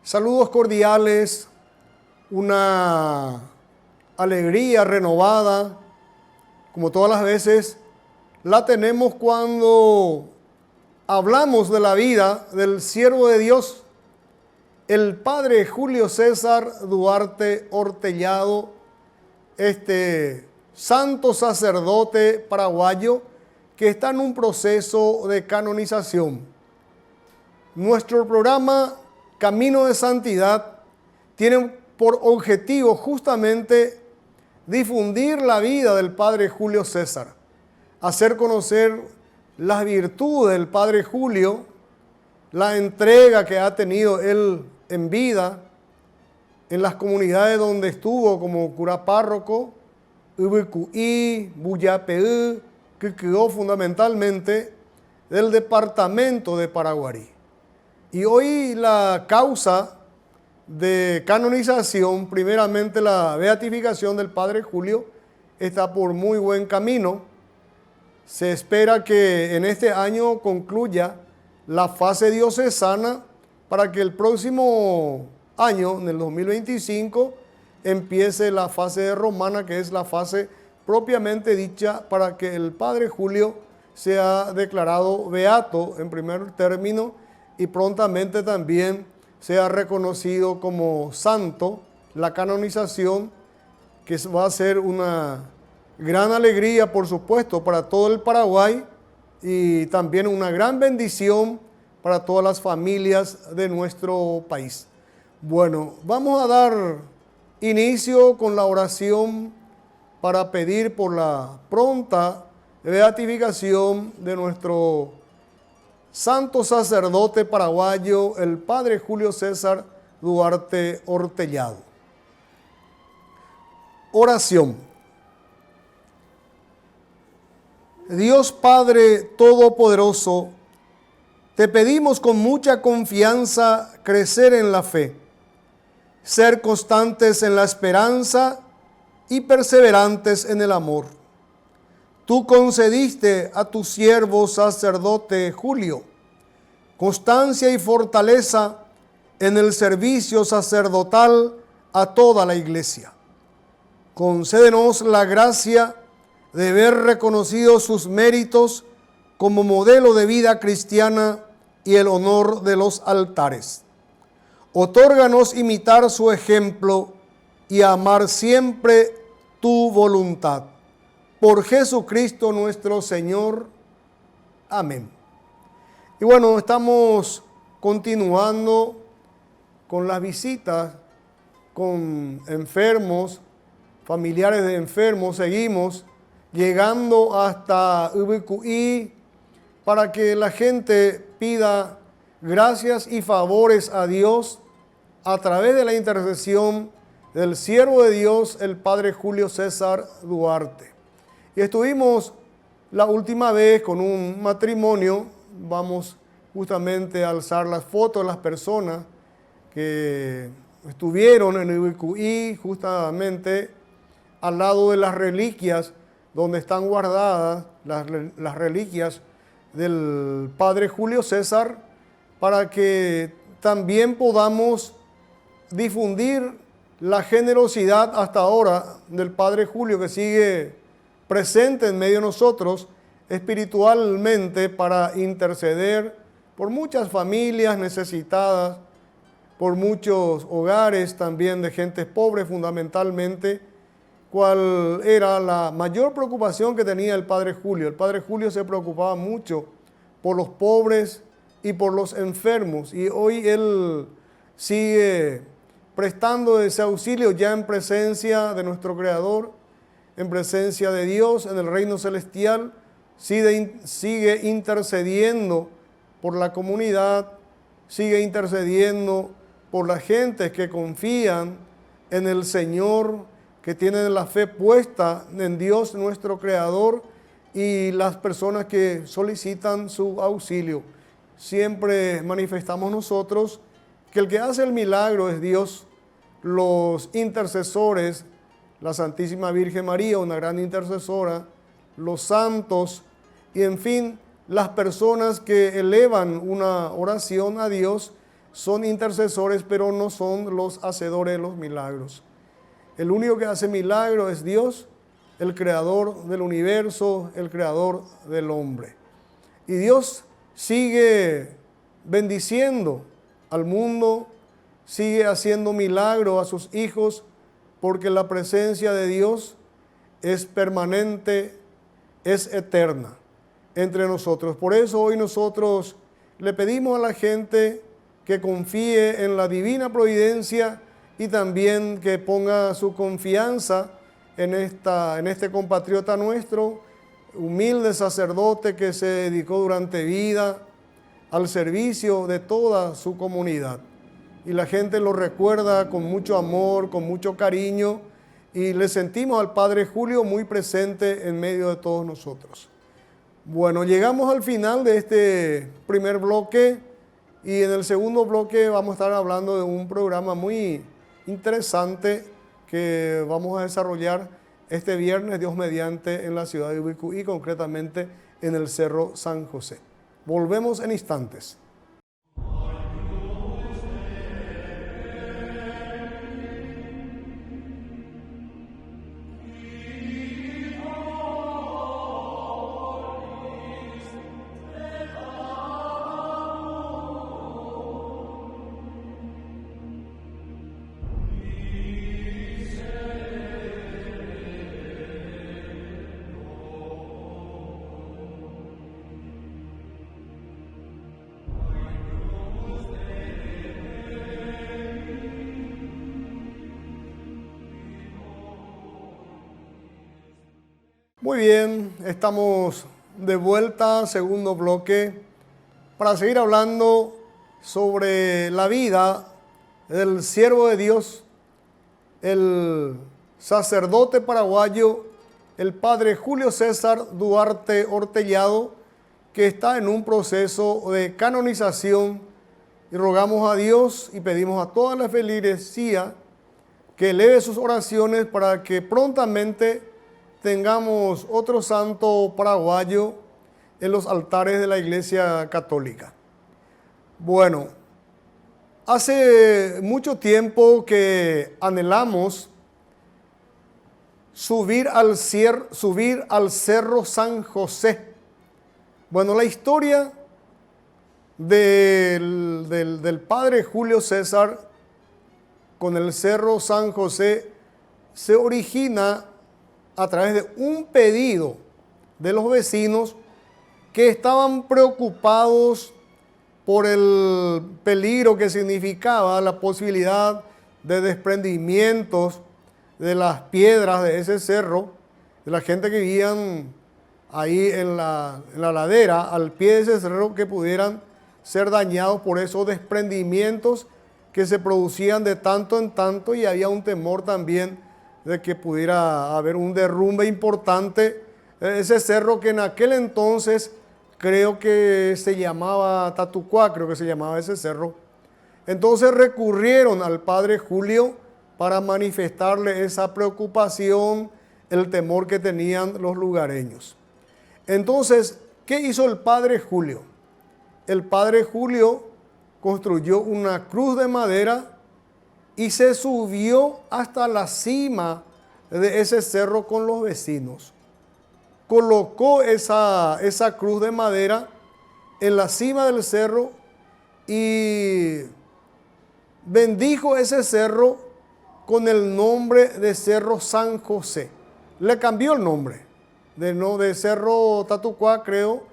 Saludos cordiales, una alegría renovada, como todas las veces, la tenemos cuando hablamos de la vida del siervo de Dios, el padre Julio César Duarte Hortellado, este santo sacerdote paraguayo que está en un proceso de canonización. Nuestro programa Camino de Santidad tiene por objetivo justamente difundir la vida del padre Julio César, hacer conocer las virtudes del padre Julio, la entrega que ha tenido él en vida, en las comunidades donde estuvo como cura párroco, Ubicuí, Buyapeú, que quedó fundamentalmente del departamento de Paraguarí. Y hoy la causa de canonización, primeramente la beatificación del padre Julio, está por muy buen camino. Se espera que en este año concluya la fase diocesana para que el próximo año, en el 2025, empiece la fase romana, que es la fase propiamente dicha para que el padre Julio sea declarado beato en primer término y prontamente también sea reconocido como santo, la canonización, que va a ser una gran alegría, por supuesto, para todo el Paraguay y también una gran bendición para todas las familias de nuestro país. Bueno, vamos a dar inicio con la oración para pedir por la pronta beatificación de nuestro santo sacerdote paraguayo, el padre Julio César Duarte Hortellado. Oración. Dios Padre Todopoderoso, te pedimos con mucha confianza crecer en la fe, ser constantes en la esperanza y perseverantes en el amor. Tú concediste a tu siervo sacerdote Julio constancia y fortaleza en el servicio sacerdotal a toda la iglesia. Concédenos la gracia de ver reconocidos sus méritos como modelo de vida cristiana y el honor de los altares. Otórganos imitar su ejemplo y amar siempre tu voluntad. Por Jesucristo nuestro Señor. Amén. Y bueno, estamos continuando con las visitas con enfermos, familiares de enfermos. Seguimos llegando hasta Ubicuí para que la gente pida gracias y favores a Dios a través de la intercesión del siervo de Dios, el padre Julio César Duarte. Y estuvimos la última vez con un matrimonio. Vamos justamente a alzar las fotos de las personas que estuvieron en Ubicuí, justamente al lado de las reliquias donde están guardadas las reliquias del padre Julio César, para que también podamos difundir la generosidad hasta ahora del padre Julio, que sigue presente en medio de nosotros espiritualmente para interceder por muchas familias necesitadas, por muchos hogares también de gente pobre fundamentalmente, cuál era la mayor preocupación que tenía el padre Julio. El padre Julio se preocupaba mucho por los pobres y por los enfermos, y hoy él sigue prestando ese auxilio ya en presencia de nuestro Creador, en presencia de Dios, en el reino celestial. Sigue intercediendo por la comunidad, sigue intercediendo por la gente que confían en el Señor, que tienen la fe puesta en Dios nuestro Creador, y las personas que solicitan su auxilio. Siempre manifestamos nosotros que el que hace el milagro es Dios. Los intercesores, la Santísima Virgen María, una gran intercesora, los santos y en fin, las personas que elevan una oración a Dios son intercesores, pero no son los hacedores de los milagros. El único que hace milagros es Dios, el creador del universo, el creador del hombre. Y Dios sigue bendiciendo al mundo, sigue haciendo milagros a sus hijos, porque la presencia de Dios es permanente, es eterna entre nosotros. Por eso hoy nosotros le pedimos a la gente que confíe en la divina providencia y también que ponga su confianza en este compatriota nuestro, humilde sacerdote que se dedicó durante vida al servicio de toda su comunidad. Y la gente lo recuerda con mucho amor, con mucho cariño, y le sentimos al Padre Julio muy presente en medio de todos nosotros. Bueno, llegamos al final de este primer bloque, y en el segundo bloque vamos a estar hablando de un programa muy interesante que vamos a desarrollar este viernes, Dios mediante, en la ciudad de Ubicuí, concretamente en el Cerro San José. Volvemos en instantes. Muy bien, estamos de vuelta, segundo bloque, para seguir hablando sobre la vida del siervo de Dios, el sacerdote paraguayo, el padre Julio César Duarte Hortellado, que está en un proceso de canonización, y rogamos a Dios y pedimos a toda la feligresía que eleve sus oraciones para que prontamente tengamos otro santo paraguayo en los altares de la Iglesia Católica. Bueno, hace mucho tiempo que anhelamos subir al Cerro San José. Bueno, la historia del padre Julio César con el Cerro San José se origina a través de un pedido de los vecinos que estaban preocupados por el peligro que significaba la posibilidad de desprendimientos de las piedras de ese cerro, de la gente que vivían ahí en la ladera, al pie de ese cerro, que pudieran ser dañados por esos desprendimientos que se producían de tanto en tanto, y había un temor también de que pudiera haber un derrumbe importante. Ese cerro que en aquel entonces creo que se llamaba Tatucuá, creo que se llamaba ese cerro. Entonces recurrieron al padre Julio para manifestarle esa preocupación, el temor que tenían los lugareños. Entonces, ¿qué hizo el padre Julio? El padre Julio construyó una cruz de madera y se subió hasta la cima de ese cerro con los vecinos. Colocó esa cruz de madera en la cima del cerro y bendijo ese cerro con el nombre de Cerro San José. Le cambió el nombre. De Cerro Tatucuá, creo,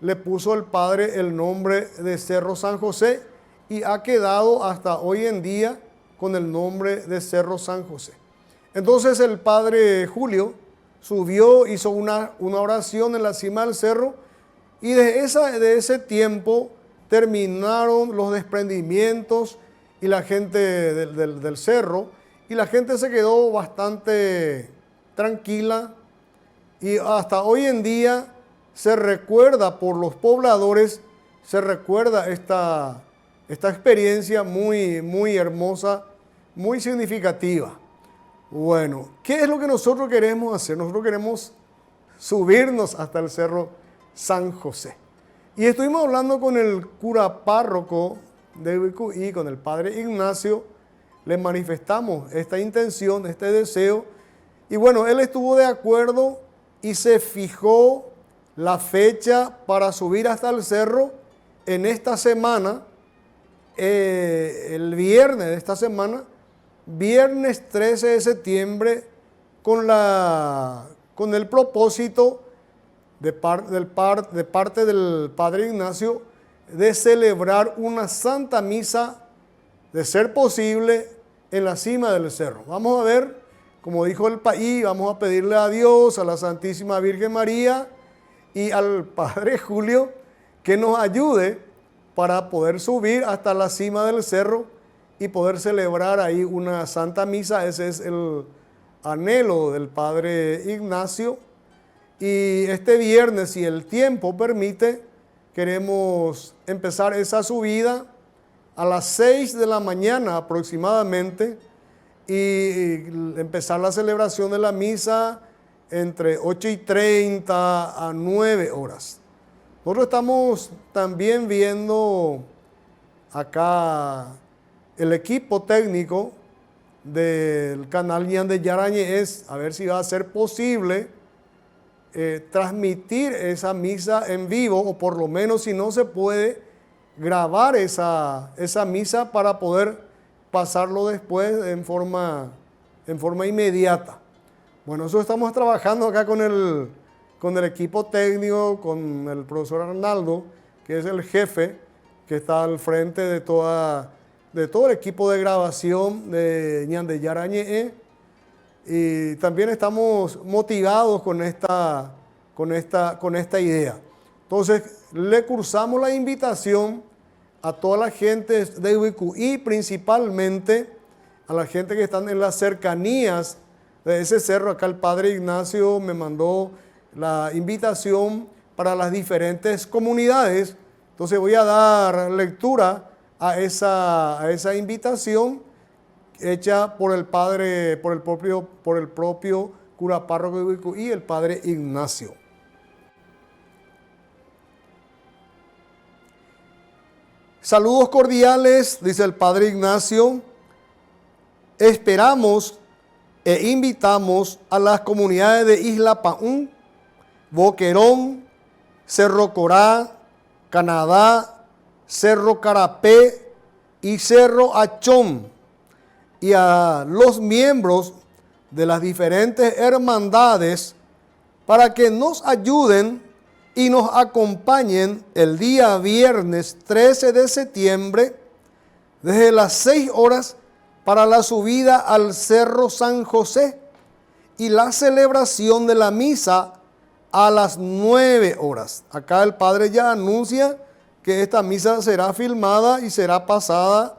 le puso el padre el nombre de Cerro San José, y ha quedado hasta hoy en día con el nombre de Cerro San José. Entonces el padre Julio subió, hizo una oración en la cima del cerro, y de ese tiempo terminaron los desprendimientos y la gente del cerro, y la gente se quedó bastante tranquila, y hasta hoy en día se recuerda por los pobladores, se recuerda esta experiencia muy, muy hermosa, muy significativa. Bueno, ¿qué es lo que nosotros queremos hacer? Nosotros queremos subirnos hasta el Cerro San José. Y estuvimos hablando con el cura párroco de UIQI, con el Padre Ignacio, le manifestamos esta intención, este deseo. Y bueno, él estuvo de acuerdo y se fijó la fecha para subir hasta el cerro en esta semana, el viernes de esta semana, viernes 13 de septiembre, con el propósito de parte del Padre Ignacio de celebrar una Santa Misa, de ser posible, en la cima del cerro. Vamos a ver, como dijo el país, vamos a pedirle a Dios, a la Santísima Virgen María y al Padre Julio que nos ayude para poder subir hasta la cima del cerro y poder celebrar ahí una Santa Misa. Ese es el anhelo del Padre Ignacio. Y este viernes, si el tiempo permite, queremos empezar esa subida a las 6 de la mañana aproximadamente y empezar la celebración de la misa entre 8:30 a 9 horas. Nosotros estamos también viendo acá el equipo técnico del canal Ñande Yarañez, a ver si va a ser posible transmitir esa misa en vivo, o por lo menos, si no se puede, grabar esa misa para poder pasarlo después en forma inmediata. Bueno, eso estamos trabajando acá con el equipo técnico, con el profesor Arnaldo, que es el jefe, que está al frente de todo el equipo de grabación de Ñande Yarañez. Y también estamos motivados con esta idea. Entonces, le cursamos la invitación a toda la gente de UIQI, principalmente a la gente que están en las cercanías de ese cerro. Acá el Padre Ignacio me mandó la invitación para las diferentes comunidades. Entonces voy a dar lectura a esa invitación hecha por el propio cura párroco de UIQI, el Padre Ignacio. Saludos cordiales, dice el Padre Ignacio. Esperamos e invitamos a las comunidades de Isla Paún, Boquerón, Cerro Corá, Canadá, Cerro Carapé y Cerro Achón, y a los miembros de las diferentes hermandades para que nos ayuden y nos acompañen el día viernes 13 de septiembre desde las 6 horas para la subida al Cerro San José y la celebración de la misa a las 9 horas. Acá el Padre ya anuncia que esta misa será filmada y será pasada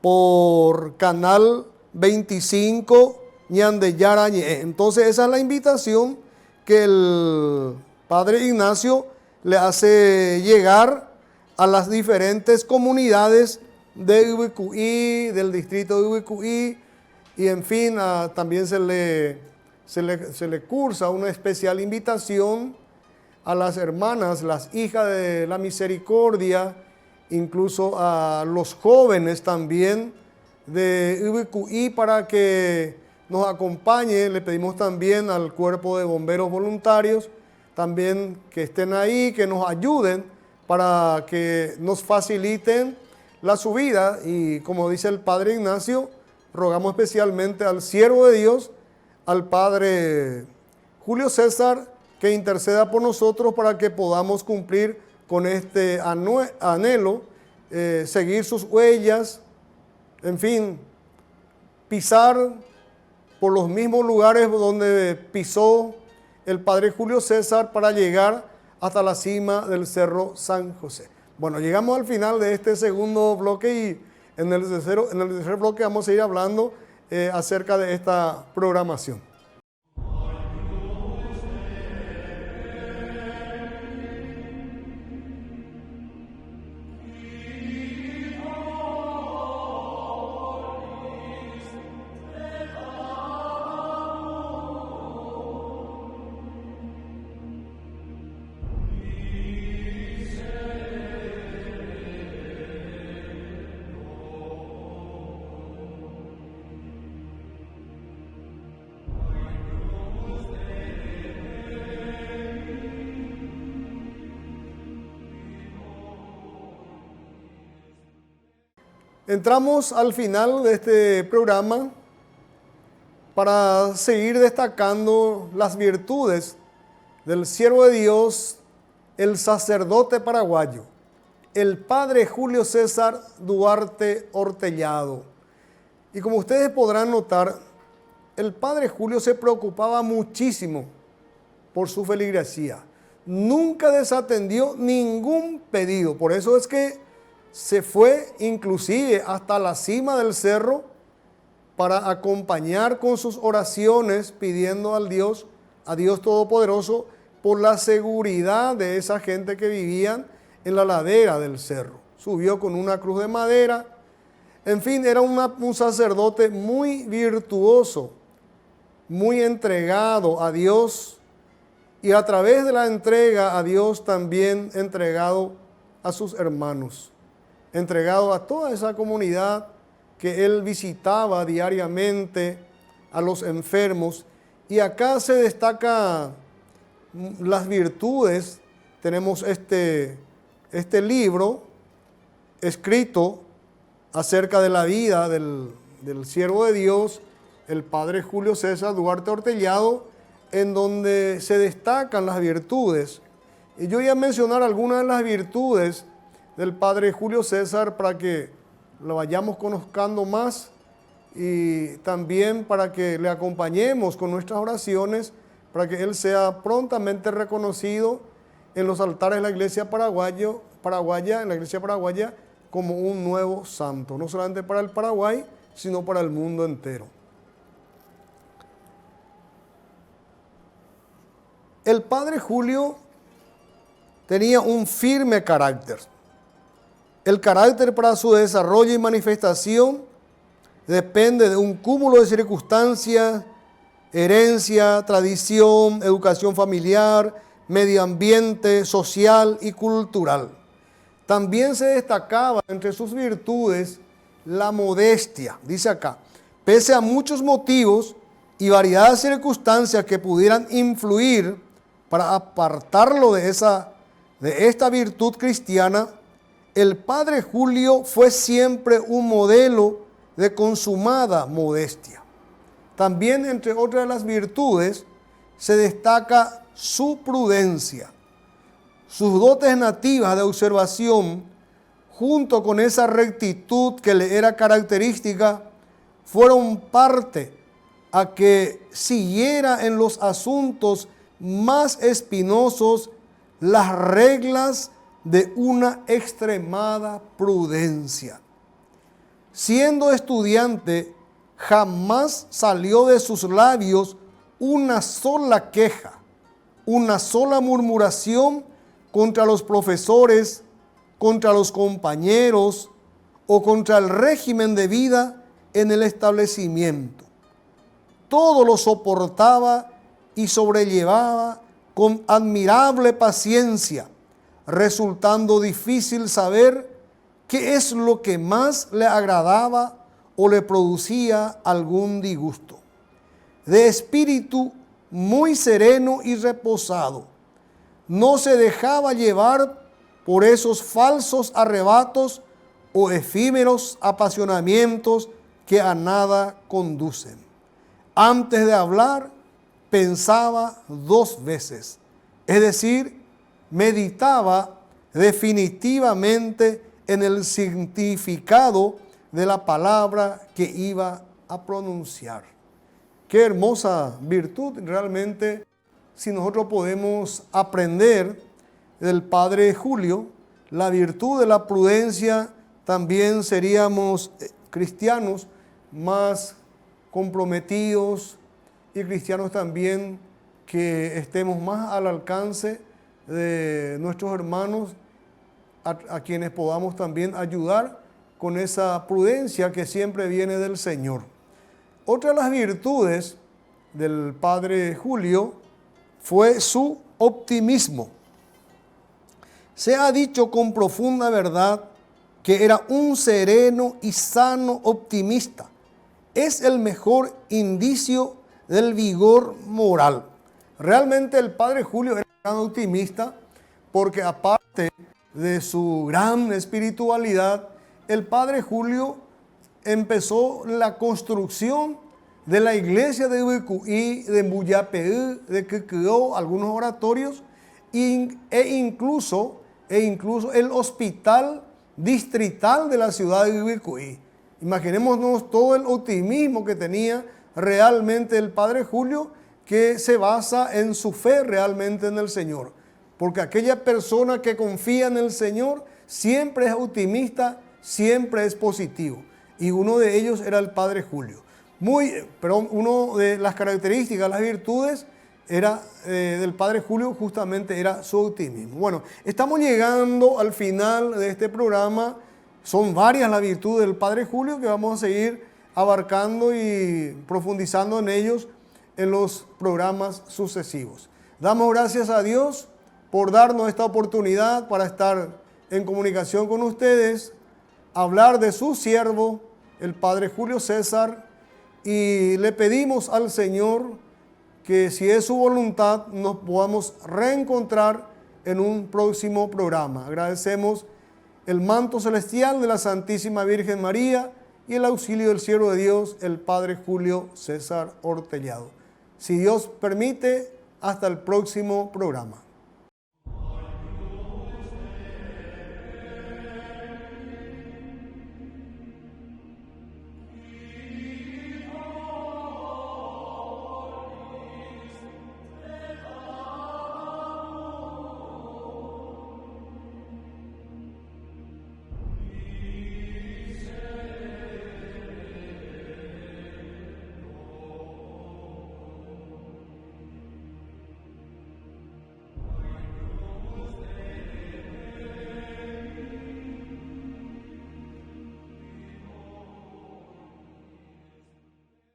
por Canal 25 Ñande Yarañez. Entonces esa es la invitación que el Padre Ignacio le hace llegar a las diferentes comunidades de UIQI, del distrito de UIQI, y en fin, también se le cursa una especial invitación a las hermanas, las hijas de la misericordia, incluso a los jóvenes también de UIQI, para que nos acompañe. Le pedimos también al cuerpo de bomberos voluntarios también que estén ahí, que nos ayuden para que nos faciliten la subida. Y como dice el Padre Ignacio, rogamos especialmente al siervo de Dios, al Padre Julio César, que interceda por nosotros para que podamos cumplir con este anhelo, seguir sus huellas, en fin, pisar por los mismos lugares donde pisó el Padre Julio César para llegar hasta la cima del Cerro San José. Bueno, llegamos al final de este segundo bloque y en el tercer bloque vamos a ir hablando acerca de esta programación. Entramos al final de este programa para seguir destacando las virtudes del siervo de Dios, el sacerdote paraguayo, el padre Julio César Duarte Hortellado. Y como ustedes podrán notar, el padre Julio se preocupaba muchísimo por su feligresía. Nunca desatendió ningún pedido. Por eso es que se fue inclusive hasta la cima del cerro para acompañar con sus oraciones pidiendo a Dios Todopoderoso por la seguridad de esa gente que vivían en la ladera del cerro. Subió con una cruz de madera. En fin, era un sacerdote muy virtuoso, muy entregado a Dios y a través de la entrega a Dios también entregado a sus hermanos, entregado a toda esa comunidad que él visitaba diariamente, a los enfermos. Y acá se destaca las virtudes. Tenemos este libro escrito acerca de la vida del siervo de Dios, el padre Julio César Duarte Hortellado, en donde se destacan las virtudes. Y yo voy a mencionar algunas de las virtudes del padre Julio César para que lo vayamos conozcando más y también para que le acompañemos con nuestras oraciones para que él sea prontamente reconocido en los altares de la iglesia paraguaya, como un nuevo santo, no solamente para el Paraguay, sino para el mundo entero. El padre Julio tenía un firme carácter. El carácter para su desarrollo y manifestación depende de un cúmulo de circunstancias, herencia, tradición, educación familiar, medio ambiente, social y cultural. También se destacaba entre sus virtudes la modestia, dice acá, pese a muchos motivos y variadas circunstancias que pudieran influir para apartarlo de esta virtud cristiana, el padre Julio fue siempre un modelo de consumada modestia. También, entre otras de las virtudes, se destaca su prudencia. Sus dotes nativas de observación, junto con esa rectitud que le era característica, fueron parte a que siguiera en los asuntos más espinosos las reglas de una extremada prudencia. Siendo estudiante, jamás salió de sus labios una sola queja, una sola murmuración contra los profesores, contra los compañeros o contra el régimen de vida en el establecimiento. Todo lo soportaba y sobrellevaba con admirable paciencia, resultando difícil saber qué es lo que más le agradaba o le producía algún disgusto. De espíritu muy sereno y reposado, no se dejaba llevar por esos falsos arrebatos o efímeros apasionamientos que a nada conducen. Antes de hablar, pensaba 2 veces, es decir, meditaba definitivamente en el significado de la palabra que iba a pronunciar. Qué hermosa virtud realmente, si nosotros podemos aprender del padre Julio, la virtud de la prudencia, también seríamos cristianos más comprometidos y cristianos también que estemos más al alcance de nuestros hermanos a quienes podamos también ayudar con esa prudencia que siempre viene del Señor. Otra de las virtudes del padre Julio fue su optimismo. Se ha dicho con profunda verdad que era un sereno y sano optimista. Es el mejor indicio del vigor moral. Realmente el padre Julio era un gran optimista porque aparte de su gran espiritualidad, el padre Julio empezó la construcción de la iglesia de Ubicuí, de Mbuyapeú, de que creó algunos oratorios e incluso el hospital distrital de la ciudad de Ubicuí. Imaginémonos todo el optimismo que tenía realmente el padre Julio, que se basa en su fe realmente en el Señor. Porque aquella persona que confía en el Señor siempre es optimista, siempre es positivo. Y uno de ellos era el padre Julio. Una de las características, las virtudes del padre Julio justamente era su optimismo. Bueno, estamos llegando al final de este programa. Son varias las virtudes del padre Julio que vamos a seguir abarcando y profundizando en ellos en los programas sucesivos. Damos gracias a Dios por darnos esta oportunidad para estar en comunicación con ustedes, hablar de su siervo, el padre Julio César, y le pedimos al Señor que, si es su voluntad, nos podamos reencontrar en un próximo programa. Agradecemos el manto celestial de la Santísima Virgen María y el auxilio del siervo de Dios, el padre Julio César Hortellado. Si Dios permite, hasta el próximo programa.